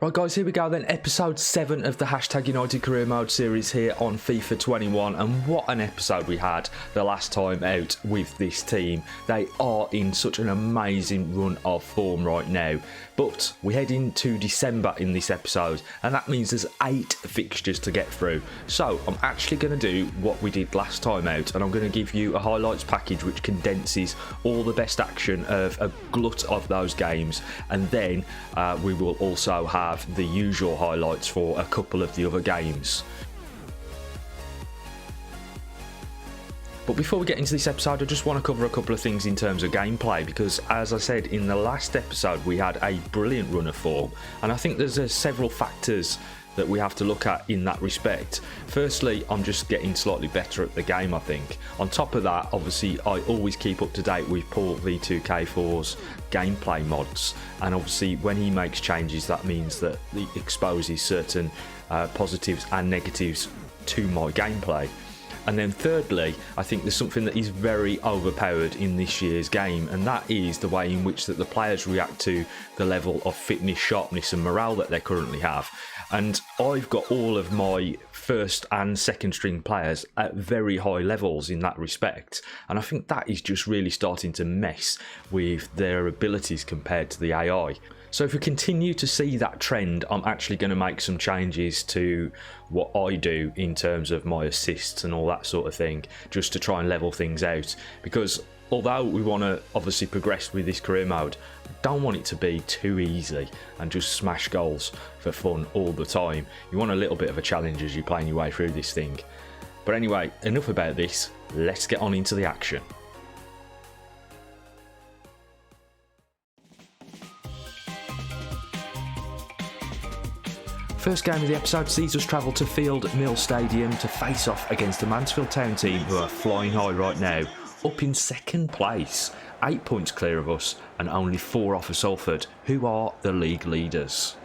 Right guys, here we go then, episode 7 of the Hashtag United Career Mode series here on FIFA 21, and what an episode we had the last time out with this team. They are in such an amazing run of form right now, but we head into December in this episode, and that means there's 8 fixtures to get through. So I'm actually going to do what we did last time out, and I'm going to give you a highlights package which condenses all the best action of a glut of those games, and then we will also have the usual highlights for a couple of the other games. But before we get into this episode, I just want to cover a couple of things in terms of gameplay, because as I said in the last episode, we had a brilliant run of form, and I think there's several factors that we have to look at in that respect. Firstly, I'm just getting slightly better at the game, I think. On top of that, obviously, I always keep up to date with Paul V2K4's gameplay mods, and obviously when he makes changes, that means that he exposes certain positives and negatives to my gameplay. And then thirdly, I think there's something that is very overpowered in this year's game, and that is the way in which that the players react to the level of fitness, sharpness and morale that they currently have. And I've got all of my first and second string players at very high levels in that respect, and I think that is just really starting to mess with their abilities compared to the AI. So if we continue to see that trend, I'm actually going to make some changes to what I do in terms of my assists and all that sort of thing, just to try and level things out. Because although we want to obviously progress with this career mode, I don't want it to be too easy and just smash goals for fun all the time. You want a little bit of a challenge as you're playing your way through this thing. But anyway, enough about this, let's get on into the action. First game of the episode sees us travel to Field Mill Stadium to face off against the Mansfield Town team, who are flying high right now, up in second place, 8 points clear of us and only 4 off of Salford, who are the league leaders.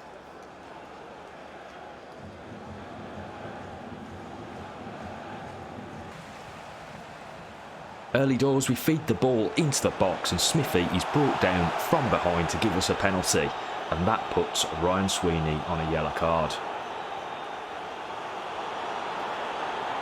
Early doors, we feed the ball into the box and Smithy is brought down from behind to give us a penalty, and that puts Ryan Sweeney on a yellow card.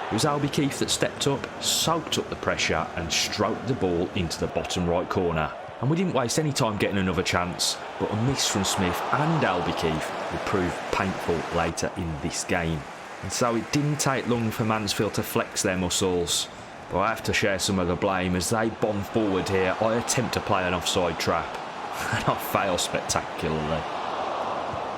It was Albie Keefe that stepped up, soaked up the pressure and stroked the ball into the bottom right corner. And we didn't waste any time getting another chance, but a miss from Smith and Albie Keefe would prove painful later in this game. And so it didn't take long for Mansfield to flex their muscles. But I have to share some of the blame as they bomb forward here. I attempt to play an offside trap and I fail spectacularly.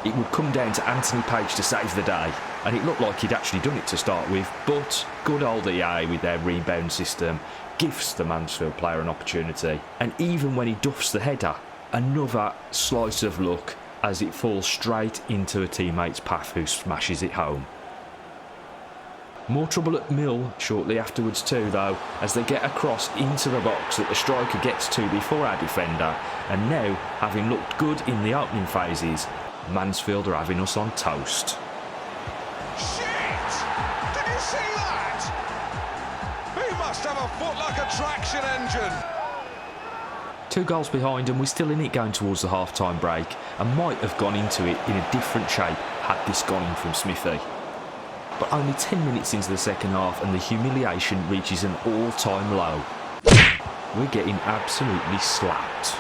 It would come down to Anthony Page to save the day, and it looked like he'd actually done it to start with, but good old EA with their rebound system gives the Mansfield player an opportunity, and even when he duffs the header, another slice of luck as it falls straight into a teammate's path who smashes it home. More trouble at Mill shortly afterwards too though, as they get across into the box that the striker gets to before our defender, and now, having looked good in the opening phases, Mansfield are having us on toast. Shit! Did you see that? He must have a foot like a traction engine. 2 goals behind and we're still in it going towards the half-time break, and might have gone into it in a different shape had this gone in from Smithy. But only 10 minutes into the second half and the humiliation reaches an all-time low. We're getting absolutely slapped.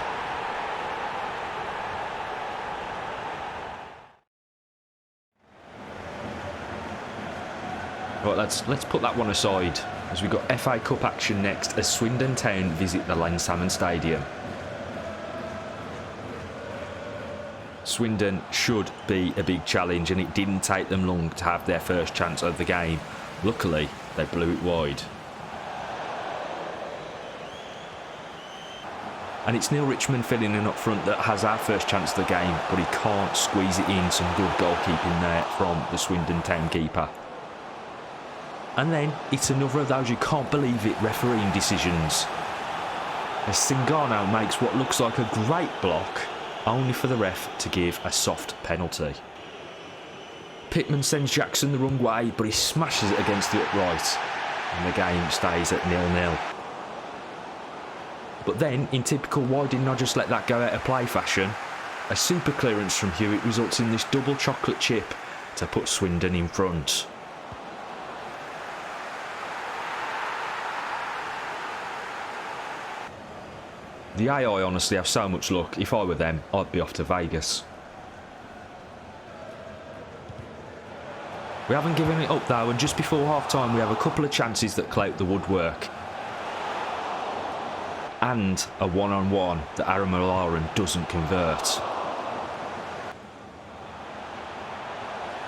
Right, let's put that one aside, as we've got FA Cup action next as Swindon Town visit the Lane Salmon Stadium. Swindon should be a big challenge, and it didn't take them long to have their first chance of the game. Luckily, they blew it wide. And it's Neil Richmond filling in up front that has our first chance of the game, but he can't squeeze it in. Some good goalkeeping there from the Swindon Town keeper. And then it's another of those you can't believe it refereeing decisions, as Singano makes what looks like a great block, only for the ref to give a soft penalty. Pittman sends Jackson the wrong way, but he smashes it against the upright, and the game stays at 0-0. But then, in typical why didn't I just let that go out of play fashion, A super clearance from Hewitt results in this double chocolate chip to put Swindon in front. The AI honestly have so much luck. If I were them, I'd be off to Vegas. We haven't given it up though, and just before half time we have a couple of chances that clout the woodwork. And a one-on-one that Aramalaran doesn't convert.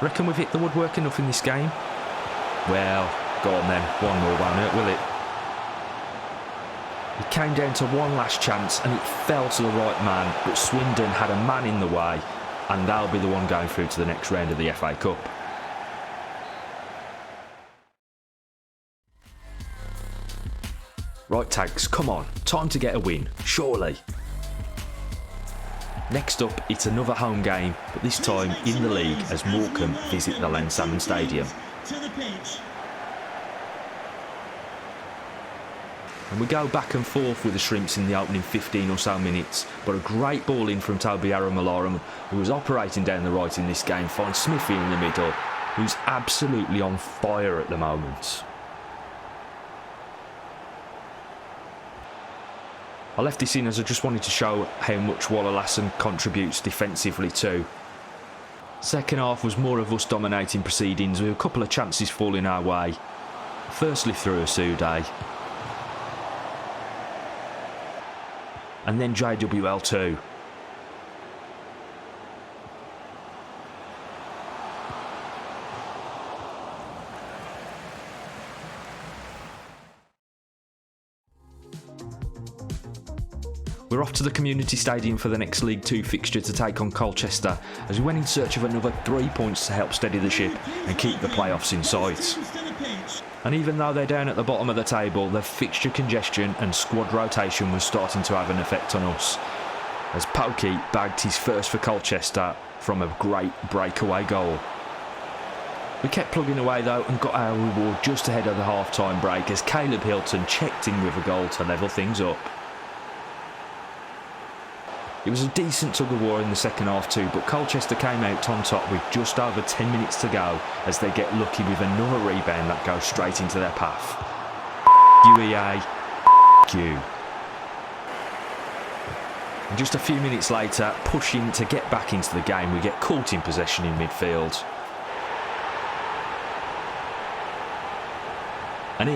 Reckon we've hit the woodwork enough in this game? Well, go on then, one more won't it, will it? It came down to one last chance and it fell to the right man, but Swindon had a man in the way and they'll be the one going through to the next round of the FA Cup. Right Tags, come on, time to get a win, surely. Next up, it's another home game, but this time in the league as Morecambe visit the Len Salmon Stadium. And we go back and forth with the Shrimps in the opening 15 or so minutes, but a great ball in from Toby Aramalaran, who was operating down the right in this game, finds Smithy in the middle, who's absolutely on fire at the moment. I left this in as I just wanted to show how much Wallalasson contributes defensively too. Second half was more of us dominating proceedings with a couple of chances falling our way. Firstly through Asude, and then JWL too. We're off to the Community Stadium for the next League 2 fixture to take on Colchester as we went in search of another 3 points to help steady the ship and keep the playoffs in sight. And even though they're down at the bottom of the table, the fixture congestion and squad rotation was starting to have an effect on us, as Pokey bagged his first for Colchester from a great breakaway goal. We kept plugging away though and got our reward just ahead of the half-time break as Caleb Hilton checked in with a goal to level things up. It was a decent tug of war in the second half too, but Colchester came out on top with just over 10 minutes to go as they get lucky with another rebound that goes straight into their path. UEA, you. And just a few minutes later, pushing to get back into the game, we get caught in possession in midfield. And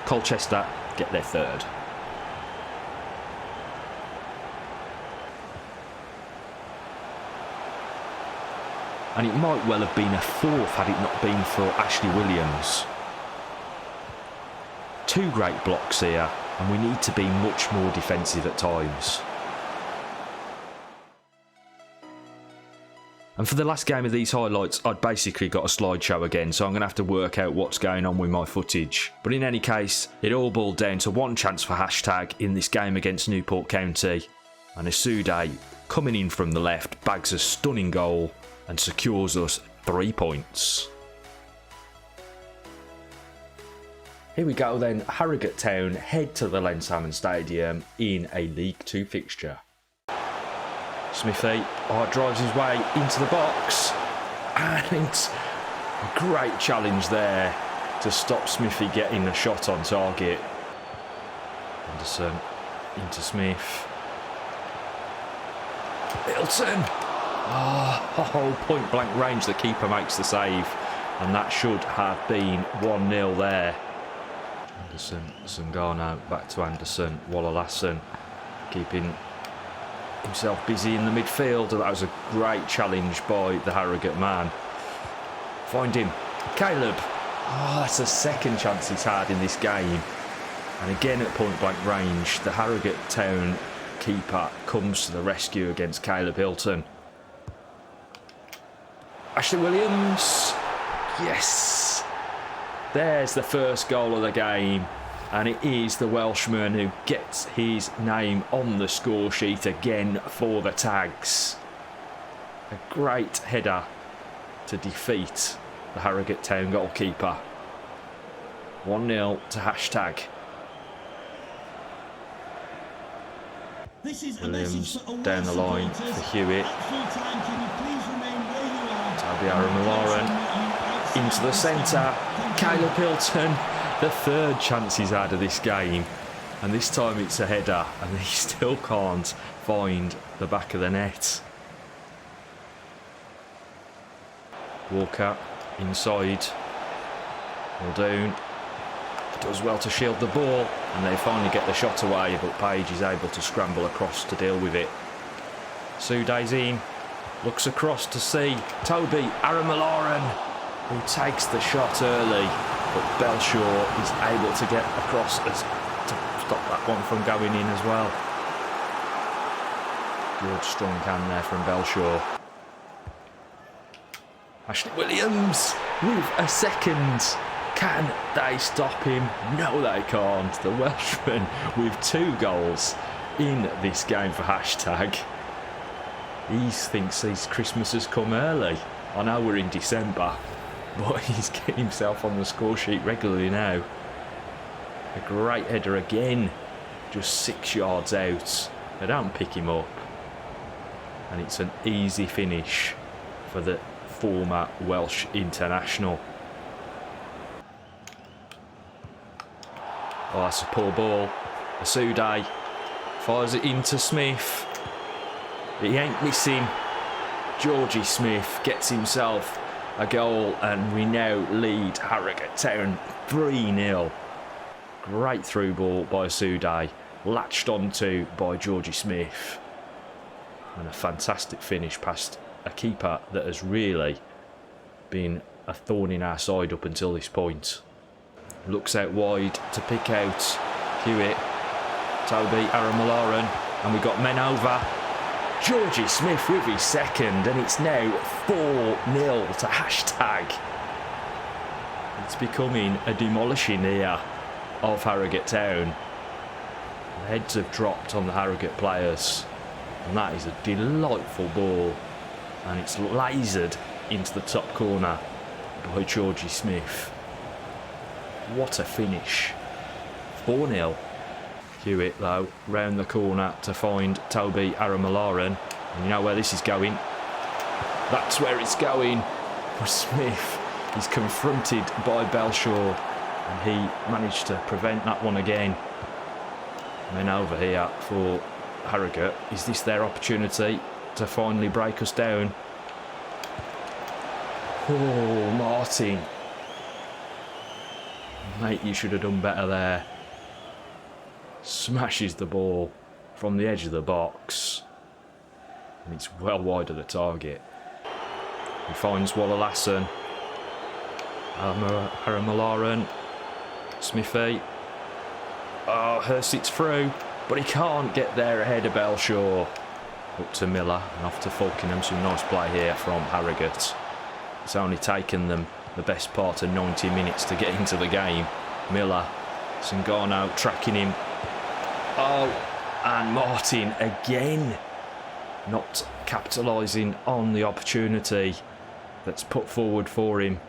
Colchester get their third. And it might well have been a fourth had it not been for Ashley Williams. Two great blocks here, and we need to be much more defensive at times. And for the last game of these highlights, I'd basically got a slideshow again, so I'm going to have to work out what's going on with my footage. But in any case, it all boiled down to one chance for hashtag in this game against Newport County. And Asude, coming in from the left, bags a stunning goal and secures us 3 points. Here we go then, Harrogate Town head to the Len Salmon Stadium in a League 2 fixture. Smithy drives his way into the box and a great challenge there to stop Smithy getting a shot on target. Anderson into Smith. Hilton! Oh, point blank range, the keeper makes the save, and that should have been 1-0 there. Anderson, Sangano, back to Anderson, Wallalasson keeping himself busy in the midfield. That was a great challenge by the Harrogate man. Find him, Caleb. That's the second chance he's had in this game, and again at point blank range, the Harrogate Town keeper comes to the rescue against Caleb Hilton. Ashley Williams, yes, there's the first goal of the game, and it is the Welshman who gets his name on the score sheet again for the Tags. A great header to defeat the Harrogate Town goalkeeper. 1-0 to hashtag. Williams down the line for Hewitt. Toby Aramalaran into the centre. Caleb Hilton, the third chance he's had of this game. And this time it's a header, and he still can't find the back of the net. Walker inside. Muldoon does well to shield the ball, and they finally get the shot away, but Page is able to scramble across to deal with it. Suday's in, looks across to see Toby Aramalaran, who takes the shot early, but Belshaw is able to get across to stop that one from going in as well. Good strong hand there from Belshaw. Ashley Williams with a second. Can they stop him? No, they can't. The Welshman with 2 goals in this game for hashtag. He thinks his Christmas has come early. I know we're in December, but he's getting himself on the score sheet regularly now. A great header again, just 6 yards out. They don't pick him up. And it's an easy finish for the former Welsh international. Oh, that's a poor ball. Asuday fires it into Smith. He ain't missing. Georgie Smith gets himself a goal, and we now lead Harrogate Town 3-0. Great through ball by Asuday, latched onto by Georgie Smith. And a fantastic finish past a keeper that has really been a thorn in our side up until this point. Looks out wide to pick out Hewitt, Toby Aramalaran, and we got men over. Georgie Smith with his second, and it's now 4-0 to hashtag. It's becoming a demolishing year of Harrogate Town. The heads have dropped on the Harrogate players, and that is a delightful ball, and it's lasered into the top corner by Georgie Smith. What a finish. 4-0. Hewitt, though, round the corner to find Toby Aramalaran. And you know where this is going? That's where it's going. For Smith, he's confronted by Belshaw, and he managed to prevent that one again. Men over here for Harrogate. Is this their opportunity to finally break us down? Oh, Martin. Mate, you should have done better there. Smashes the ball from the edge of the box, and it's well wide of the target. He finds Wallalasson. Aramalaran. Smithy. Oh, Hurst's through, but he can't get there ahead of Belshaw. Up to Miller and off to Falkingham. Some nice play here from Harrogate. It's only taken them the best part of 90 minutes to get into the game. Miller, Sangano tracking him. Oh, and Martin again not capitalising on the opportunity that's put forward for him.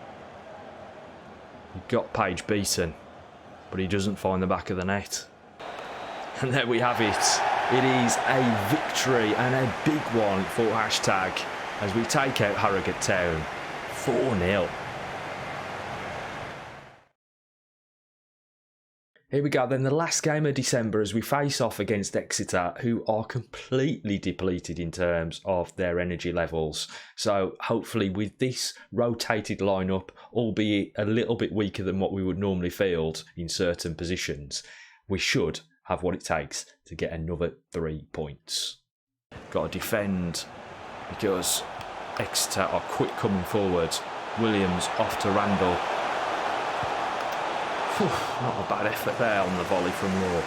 He got Page beaten, but he doesn't find the back of the net. And there we have it. It is a victory, and a big one for hashtag, as we take out Harrogate Town 4-0. Here we go then, the last game of December as we face off against Exeter, who are completely depleted in terms of their energy levels. So hopefully with this rotated lineup, albeit a little bit weaker than what we would normally field in certain positions, we should have what it takes to get another 3 points. Got to defend because Exeter are quick coming forward. Williams off to Randall. Not a bad effort there on the volley from Moore.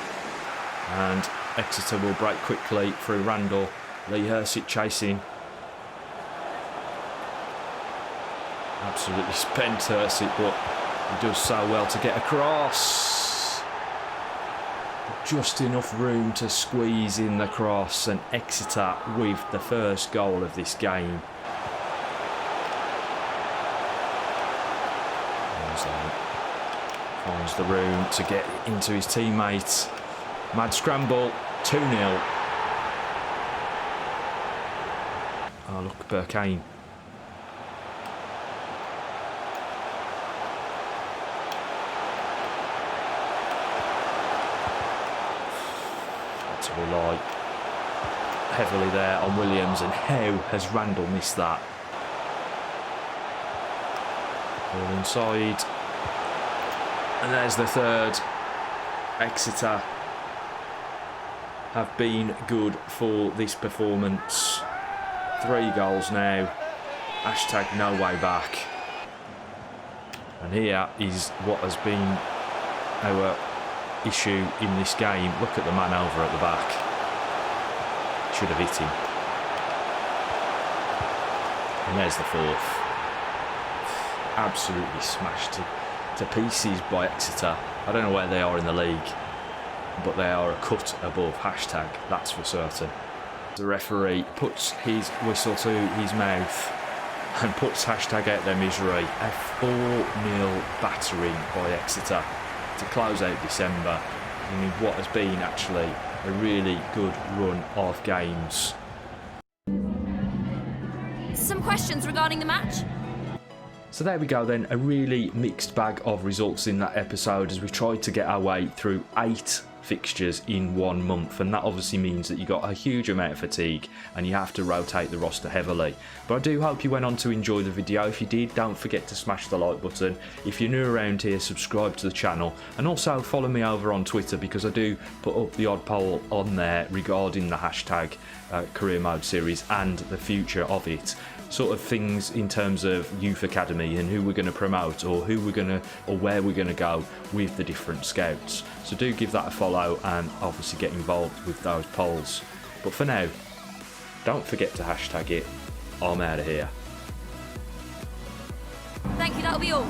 And Exeter will break quickly through Randall. Lee Hurst chasing. Absolutely spent Hurst, but he does so well to get across. Just enough room to squeeze in the cross, and Exeter with the first goal of this game. Finds the room to get into his teammates. Mad scramble, 2-0. Oh, look, Burkane. Got to rely heavily there on Williams, and how has Randall missed that? All inside. And there's the third. Exeter have been good for this performance. 3 goals now. Hashtag no way back. And here is what has been our issue in this game. Look at the man over at the back. Should have hit him. And there's the 4th. Absolutely smashed to pieces by Exeter. I don't know where they are in the league, but they are a cut above. Hashtag, that's for certain. The referee puts his whistle to his mouth and puts hashtag out their misery. A 4-0 battering by Exeter to close out December. I mean, what has been actually a really good run of games. Some questions regarding the match? So there we go then, a really mixed bag of results in that episode as we tried to get our way through 8 fixtures in 1 month, and that obviously means that you got a huge amount of fatigue and you have to rotate the roster heavily. But I do hope you went on to enjoy the video. If you did, don't forget to smash the like button. If you're new around here, subscribe to the channel, and also follow me over on Twitter, because I do put up the odd poll on there regarding the hashtag career mode series and the future of it. Sort of things in terms of youth academy and who we're going to promote, or where we're going to go with the different scouts. So do give that a follow and obviously get involved with those polls. But for now, don't forget to hashtag it. I'm out of here. Thank you, that'll be all.